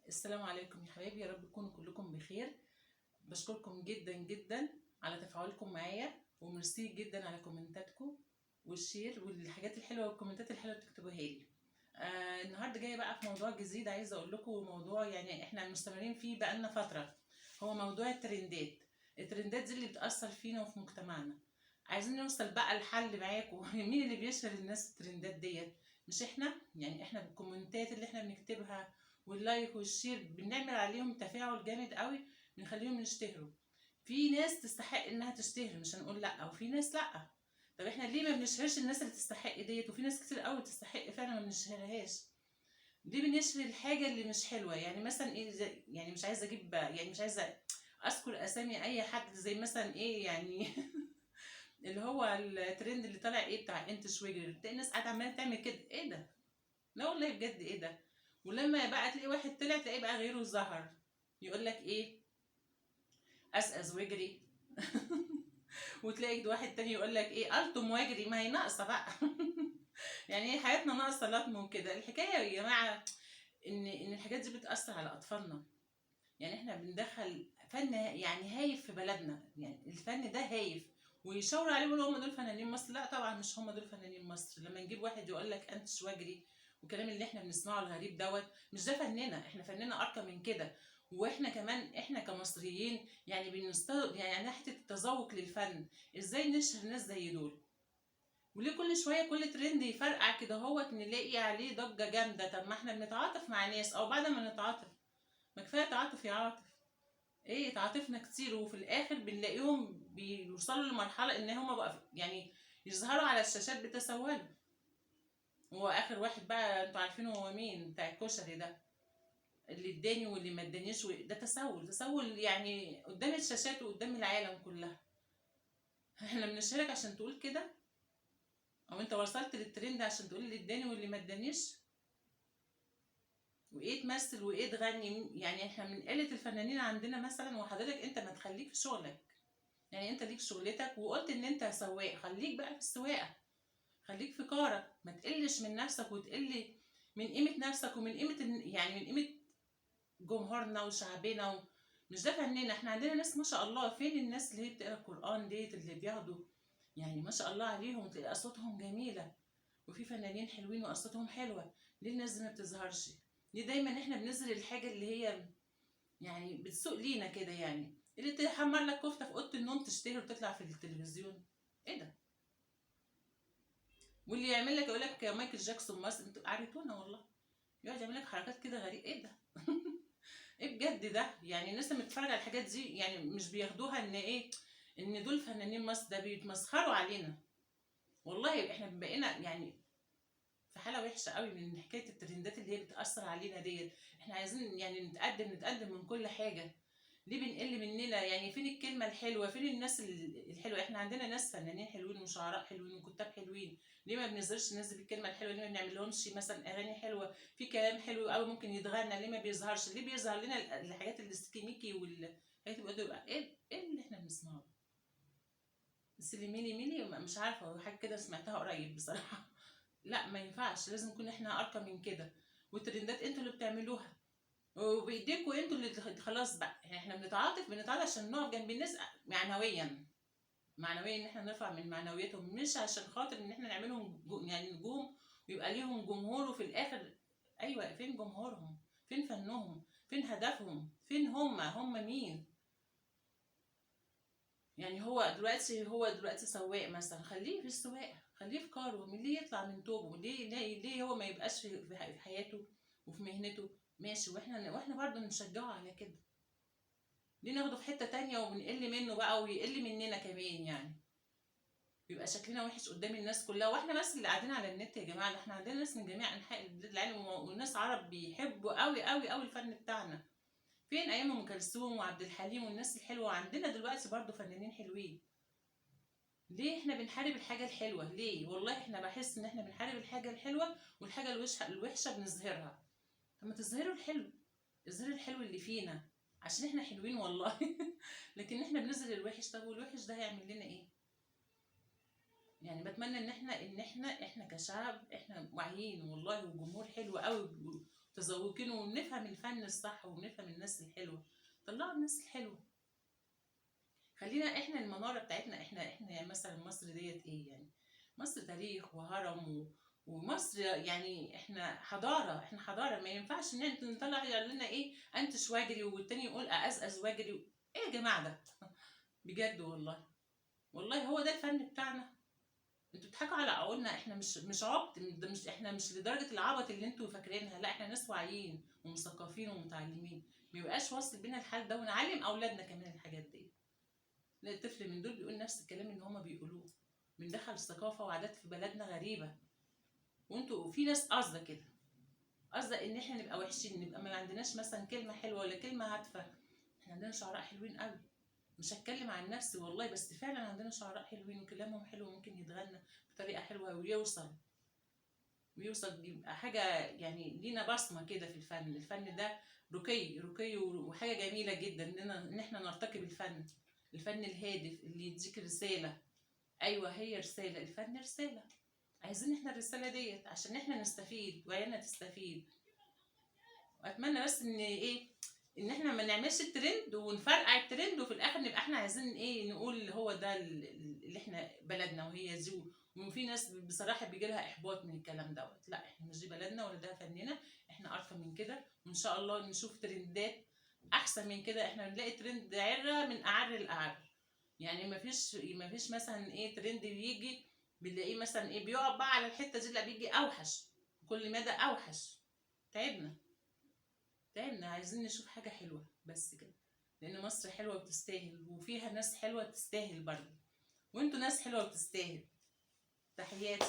السلام عليكم يا حبايبي، يا رب تكونوا كلكم بخير. بشكركم جدا جدا على تفاعلكم معايا، وميرسي جدا على كومنتاتكم والشير والحاجات الحلوه والكومنتات الحلوه اللي بتكتبوها لي. النهارده جايه بقى في موضوع جديد، عايزه اقول لكم موضوع يعني احنا مستمرين فيه بقالنا فتره. هو موضوع الترندات دي اللي بتاثر فينا وفي مجتمعنا. عايزين نوصل بقى الحل معاكم. مين اللي بيشهر الناس الترندات ديت؟ مش احنا؟ يعني احنا بالكومنتات اللي احنا بنكتبها واللايك والشير بنعمل عليهم تفاعل جامد قوي، بنخليهم يشتهروا. في ناس تستحق انها تشتهر، مش هنقول لا، وفي ناس لا. طب احنا ليه ما بنشهرش الناس اللي تستحق ديت؟ وفي ناس كتير قوي تستحق فعلا ما بنشهرهاش. ليه بنشهر الحاجه اللي مش حلوه؟ يعني مثلا ايه يعني مش عايزه اجيب، يعني مش عايزه اذكر اسامي اي حد، زي مثلا ايه يعني. اللي هو الترند اللي طالع ايه بتاع انت شويجر، تلاقي الناس قاعده عماله تعمل كده، ايه ده؟ لا والله بجد ايه ده؟ ولما بقى تلاقي واحد طلع تلاقيه بقى غيره ظهر، يقول لك ايه؟ اسأز واجري. وتلاقي واحد تاني يقول لك ايه؟ الطم واجري. ما هي ناقصه بقى. يعني هي حياتنا ناقصه لطم وكده. الحكايه يا جماعه ان الحاجات دي بتاثر على اطفالنا. يعني احنا بندخل فن يعني هايف في بلدنا، يعني الفن ده هايف. ويشاوروا عليه يقولوا هم دول فنانين مصر. لا طبعا مش هم دول فنانين مصر. لما نجيب واحد يقول لك انت شواجري والكلام اللي احنا بنسمعه الغريب دوت، مش ده فننا. احنا فننا ارقى من كده. واحنا كمان احنا كمصريين يعني يعني ناحيه التذوق للفن. ازاي نشهر ناس زي دول؟ وليه كل شويه كل ترند يفرقع كده هوت نلاقي عليه ضجه جامده؟ طب ما احنا بنتعاطف مع ناس، او بعد ما نتعاطف، ما كفايه تعاطف يا عاطف. ايه تعاطفنا كتير وفي الاخر بنلاقيهم بيوصلوا لمرحله ان هم بقى يعني يظهروا على الشاشات بتسولوا. هو اخر واحد بقى انتوا عارفينه هو مين؟ بتاع الكشري ده، اللي اداني واللي ما ادانيش ده تسول يعني قدام الشاشات وقدام العالم كلها. احنا بنشارك عشان تقول كده؟ او انت وصلت للترند عشان تقول اللي اداني واللي ما ادانيش؟ وايه تمثل وايه تغني؟ يعني احنا من قله الفنانين عندنا مثلا. وحضرتك انت ما تخليك في شغلك، يعني انت ليك شغلتك، وقلت ان انت سواق، خليك بقى في السواقه. خليك في كارك، ما تقلش من نفسك وتقل من قيمه نفسك ومن قيمه يعني من قيمه جمهورنا وشعبنا مش ده فننا. احنا عندنا ناس ما شاء الله. فين الناس اللي هي بتقرا القران ديت اللي بياخدوا؟ يعني ما شاء الله عليهم، تلاقي اصواتهم جميله. وفي فنانين حلوين واصواتهم حلوه. ليه الناس دي ما بتظهرش؟ ليه دايما احنا بننزل الحاجه اللي هي يعني بتسوق لينا كده؟ يعني اللي تحمر لك كفته في اوضه النوم تشتهر وتطلع في التلفزيون، ايه ده؟ واللي يعمل لك يقول لك مايكل جاكسون مصر، انتوا عرفتونا والله. يقعد يعمل لك حركات كده غريب، ايه ده؟ ايه بجد ده؟ يعني الناس لما بتتفرج على الحاجات دي يعني مش بياخدوها ان ايه؟ ان دول فنانين مصر؟ ده بيتمسخروا علينا. والله احنا بقينا يعني في حاله وحشه قوي من حكايه الترندات اللي هي بتاثر علينا ديت. احنا عايزين يعني نتقدم من كل حاجه. ليه بنقل مننا؟ يعني فين الكلمه الحلوه؟ فين الناس الحلوه؟ احنا عندنا ناس فنانين حلوين وشعراء حلوين وكتاب حلوين. ليه ما بنظهرش الناس دي بالكلمه الحلوه؟ ليه ما بنعمل لهمش مثلا اغاني حلوه في كلام حلو قوي ممكن يتغنى؟ ليه ما بيظهرش؟ ليه بيظهر لنا الحاجات السكيميكي والحاجات اللي بيبقى ايه اللي احنا بنسمعه؟ سليميلي ميلي مش عارفه حاجه كده سمعتها قريب بصراحه. لا ما ينفعش، لازم نكون احنا ارقى من كده. والترندات انتوا اللي بتعملوها وبايديكوا انتوا اللي خلاص بقى. يعني احنا بنتعاطف عشان نقف جنب الناس معنويا. معنويا ان احنا نرفع من معنوياتهم، مش عشان خاطر ان احنا نعملهم يعني نجوم ويبقى ليهم جمهور وفي الاخر. ايوه، فين جمهورهم؟ فين فنهم؟ فين هدفهم؟ فين هم مين؟ يعني هو دلوقتي سواق مثلا، خليه في السواقه، خليه في كاره. من ليه يطلع من توبه؟ ليه هو ما يبقاش في حياته وفي مهنته ماشي، واحنا برضه نشجعه على كده؟ ليه ناخده في حته تانية ونقل منه بقى ويقل مننا كمان؟ يعني بيبقى شكلنا وحش قدام الناس كلها. واحنا بس اللي قاعدين على النت يا جماعه؟ ده احنا عندنا ناس من جميع انحاء البلاد العالم، والناس عرب بيحبوا قوي قوي قوي الفن بتاعنا. فين ايام ام كلثوم وعبد الحليم والناس الحلوه؟ عندنا دلوقتي برضه فنانين حلوين. ليه احنا بنحارب الحاجة الحلوة؟ ليه؟ والله احنا بحس ان احنا بنحارب الحاجة الحلوة، والحاجة الوحشة بنظهرها. طب ما تظهروا الحلو، اظهروا الحلو اللي فينا عشان احنا حلوين والله. لكن احنا بنظهر الوحش. طب والوحش ده هيعمل لنا ايه؟ يعني بتمنى ان احنا كشعب احنا واعيين والله، وجمهور حلو قوي متذوقين ونفهم الفن الصح ونفهم الناس الحلوه. طلعوا الناس الحلوه. خلينا احنا المناره بتاعتنا، احنا يعني مثلا مصر ديت ايه يعني؟ مصر تاريخ وهرم ومصر يعني احنا حضاره، احنا حضاره. ما ينفعش ان انت نطلع يقول لنا ايه انتش واجري والتاني يقول اقزقز واجري. ايه يا جماعه ده؟ بجد والله. والله هو ده الفن بتاعنا. انتوا بتضحكوا على عقولنا. احنا مش عبط، ده مش احنا مش لدرجه العبط اللي انتوا فاكرينها. لا احنا ناس واعيين ومثقفين ومتعلمين. ما يبقاش واصل بينا الحال ده، ونعلم اولادنا كمان الحاجات دي. لا الطفل من دول بيقول نفس الكلام اللي هما بيقولوه. بندخل ثقافه وعادات في بلدنا غريبه. وانتوا في ناس قاصده كده، قاصده ان احنا نبقى وحشين، نبقى ما عندناش مثلا كلمه حلوه ولا كلمه هادفه. احنا عندنا شعراء حلوين قوي. مش هتكلم عن نفسي والله، بس فعلا عندنا شعراء حلوين وكلامهم حلو، ممكن يتغنى بطريقه حلوه ويوصل يبقى حاجه يعني لينا بصمه كده في الفن. الفن ده رقي رقي وحاجه جميله جدا ان احنا نرتقي بالفن. الفن الهادف اللي يديك رساله. ايوه هي رساله، الفن رساله. عايزين احنا الرساله ديت عشان احنا نستفيد وعيالنا تستفيد. واتمنى بس ان ايه، ان احنا ما نعملش الترند ونفرقع الترند وفي الاخر نبقى احنا عايزين ايه نقول هو ده اللي احنا بلدنا وهي دي. وفي ناس بصراحه بيجي لها احباط من الكلام دوت. لا احنا مش دي بلدنا ولا ده فننا. احنا ارقى من كده، وان شاء الله نشوف ترندات احسن من كده. احنا بنلاقي ترند عره من اعر الاعر. يعني ما فيش مثلا ايه ترند بيجي بنلاقيه مثلا ايه بيقعد بقى على الحته دي. لا بيجي اوحش، كل مدى اوحش. تعبنا. تعبنا. عايزين نشوف حاجة حلوة بس كده. لأن مصر حلوة وتستاهل، وفيها ناس حلوة تستاهل برضه. وانتوا ناس حلوة وتستاهل. تحياتي.